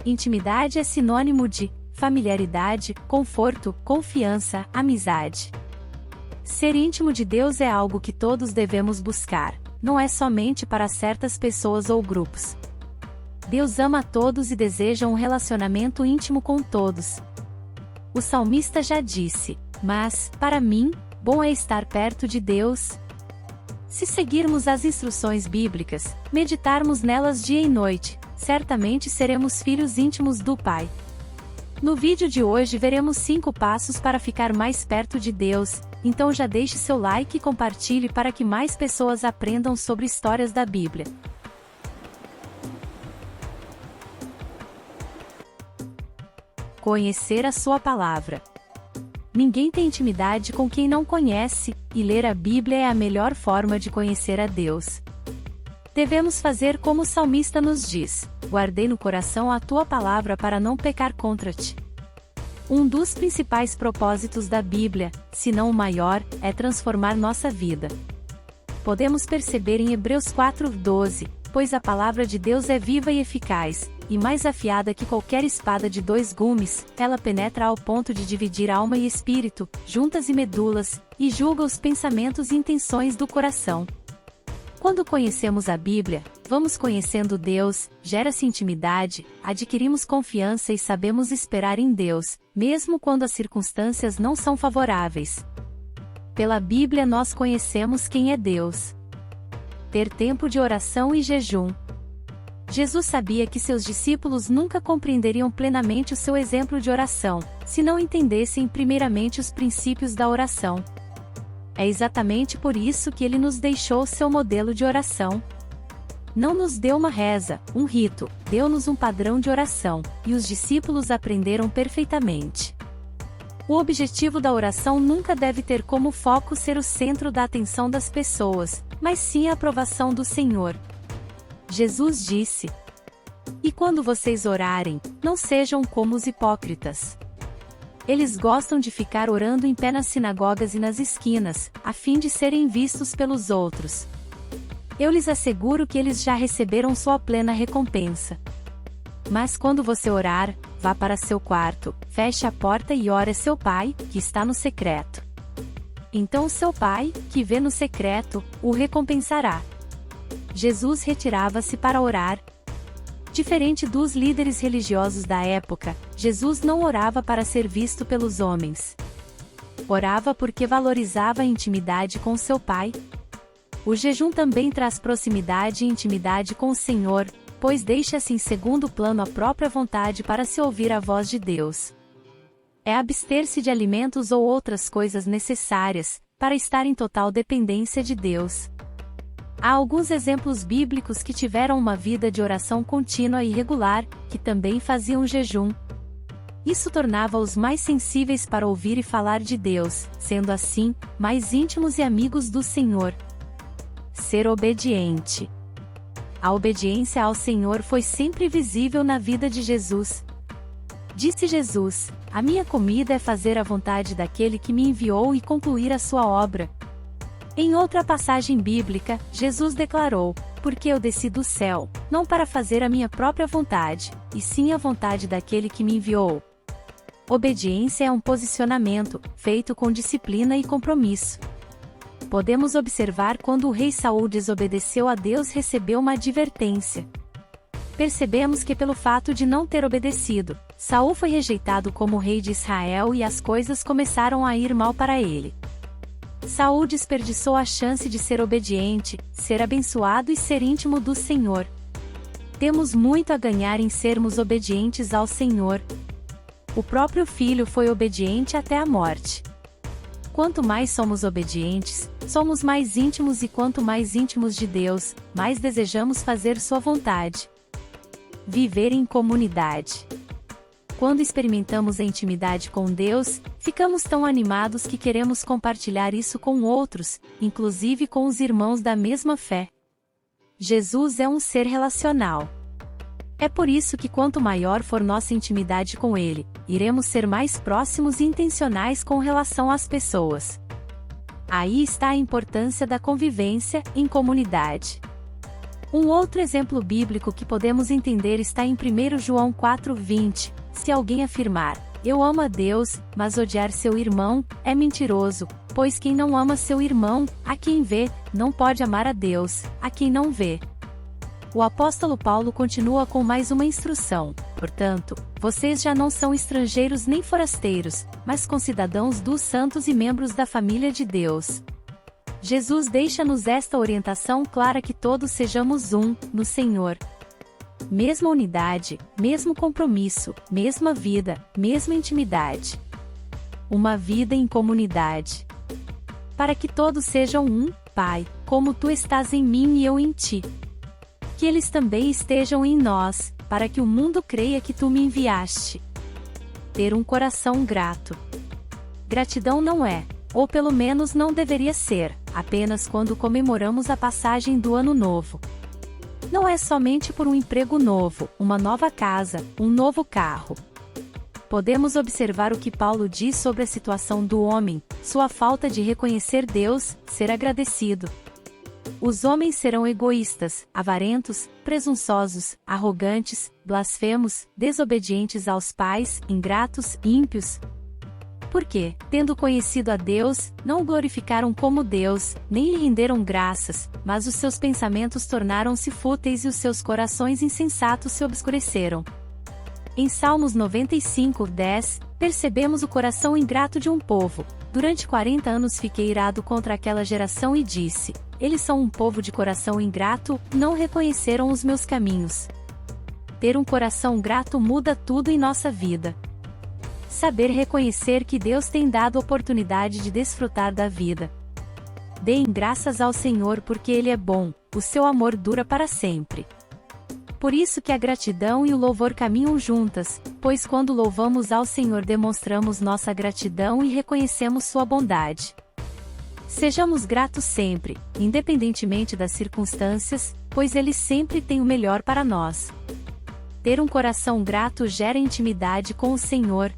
Intimidade é sinônimo de familiaridade, conforto, confiança, amizade. Ser íntimo de Deus é algo que todos devemos buscar, não é somente para certas pessoas ou grupos. Deus ama a todos e deseja um relacionamento íntimo com todos. O salmista já disse: "Mas, para mim, bom é estar perto de Deus." Se seguirmos as instruções bíblicas, meditarmos nelas dia e noite, certamente seremos filhos íntimos do Pai. No vídeo de hoje veremos 5 passos para ficar mais perto de Deus, então já deixe seu like e compartilhe para que mais pessoas aprendam sobre histórias da Bíblia. Conhecer a sua palavra. Ninguém tem intimidade com quem não conhece, e ler a Bíblia é a melhor forma de conhecer a Deus. Devemos fazer como o salmista nos diz: "Guardei no coração a tua palavra para não pecar contra ti." Um dos principais propósitos da Bíblia, se não o maior, é transformar nossa vida. Podemos perceber em Hebreus 4:12, "Pois a palavra de Deus é viva e eficaz, e mais afiada que qualquer espada de 2 gumes, ela penetra ao ponto de dividir alma e espírito, juntas e medulas, e julga os pensamentos e intenções do coração." Quando conhecemos a Bíblia, vamos conhecendo Deus, gera-se intimidade, adquirimos confiança e sabemos esperar em Deus, mesmo quando as circunstâncias não são favoráveis. Pela Bíblia nós conhecemos quem é Deus. Ter tempo de oração e jejum. Jesus sabia que seus discípulos nunca compreenderiam plenamente o seu exemplo de oração, se não entendessem primeiramente os princípios da oração. É exatamente por isso que ele nos deixou seu modelo de oração. Não nos deu uma reza, um rito, deu-nos um padrão de oração, e os discípulos aprenderam perfeitamente. O objetivo da oração nunca deve ter como foco ser o centro da atenção das pessoas, mas sim a aprovação do Senhor. Jesus disse: "E quando vocês orarem, não sejam como os hipócritas. Eles gostam de ficar orando em pé nas sinagogas e nas esquinas, a fim de serem vistos pelos outros. Eu lhes asseguro que eles já receberam sua plena recompensa. Mas quando você orar, vá para seu quarto, feche a porta e ore a seu Pai, que está no secreto. Então seu Pai, que vê no secreto, o recompensará." Jesus retirava-se para orar. Diferente dos líderes religiosos da época, Jesus não orava para ser visto pelos homens. Orava porque valorizava a intimidade com seu Pai. O jejum também traz proximidade e intimidade com o Senhor, pois deixa-se em segundo plano a própria vontade para se ouvir a voz de Deus. É abster-se de alimentos ou outras coisas necessárias, para estar em total dependência de Deus. Há alguns exemplos bíblicos que tiveram uma vida de oração contínua e regular, que também faziam jejum. Isso tornava-os mais sensíveis para ouvir e falar de Deus, sendo assim, mais íntimos e amigos do Senhor. Ser obediente. A obediência ao Senhor foi sempre visível na vida de Jesus. Disse Jesus: "A minha comida é fazer a vontade daquele que me enviou e concluir a sua obra." Em outra passagem bíblica, Jesus declarou: "Porque eu desci do céu, não para fazer a minha própria vontade, e sim a vontade daquele que me enviou." Obediência é um posicionamento, feito com disciplina e compromisso. Podemos observar quando o rei Saul desobedeceu a Deus recebeu uma advertência. Percebemos que pelo fato de não ter obedecido, Saul foi rejeitado como rei de Israel e as coisas começaram a ir mal para ele. Saul desperdiçou a chance de ser obediente, ser abençoado e ser íntimo do Senhor. Temos muito a ganhar em sermos obedientes ao Senhor. O próprio Filho foi obediente até a morte. Quanto mais somos obedientes, somos mais íntimos, e quanto mais íntimos de Deus, mais desejamos fazer sua vontade. Viver em comunidade. Quando experimentamos a intimidade com Deus, ficamos tão animados que queremos compartilhar isso com outros, inclusive com os irmãos da mesma fé. Jesus é um ser relacional. É por isso que quanto maior for nossa intimidade com Ele, iremos ser mais próximos e intencionais com relação às pessoas. Aí está a importância da convivência em comunidade. Um outro exemplo bíblico que podemos entender está em 1 João 4:20. Se alguém afirmar, eu amo a Deus, mas odiar seu irmão, é mentiroso, pois quem não ama seu irmão, a quem vê, não pode amar a Deus, a quem não vê. O apóstolo Paulo continua com mais uma instrução: portanto, vocês já não são estrangeiros nem forasteiros, mas concidadãos dos santos e membros da família de Deus. Jesus deixa-nos esta orientação clara que todos sejamos um, no Senhor. Mesma unidade, mesmo compromisso, mesma vida, mesma intimidade. Uma vida em comunidade. Para que todos sejam um, Pai, como tu estás em mim e eu em ti. Que eles também estejam em nós, para que o mundo creia que tu me enviaste. Ter um coração grato. Gratidão não é, ou pelo menos não deveria ser, apenas quando comemoramos a passagem do Ano Novo. Não é somente por um emprego novo, uma nova casa, um novo carro. Podemos observar o que Paulo diz sobre a situação do homem, sua falta de reconhecer Deus, ser agradecido. Os homens serão egoístas, avarentos, presunçosos, arrogantes, blasfemos, desobedientes aos pais, ingratos, ímpios. Porque, tendo conhecido a Deus, não o glorificaram como Deus, nem lhe renderam graças, mas os seus pensamentos tornaram-se fúteis e os seus corações insensatos se obscureceram. Em Salmos 95:10, percebemos o coração ingrato de um povo. Durante 40 anos fiquei irado contra aquela geração e disse: eles são um povo de coração ingrato, não reconheceram os meus caminhos. Ter um coração grato muda tudo em nossa vida. Saber reconhecer que Deus tem dado oportunidade de desfrutar da vida. Deem graças ao Senhor porque Ele é bom, o seu amor dura para sempre. Por isso que a gratidão e o louvor caminham juntas, pois quando louvamos ao Senhor demonstramos nossa gratidão e reconhecemos sua bondade. Sejamos gratos sempre, independentemente das circunstâncias, pois Ele sempre tem o melhor para nós. Ter um coração grato gera intimidade com o Senhor,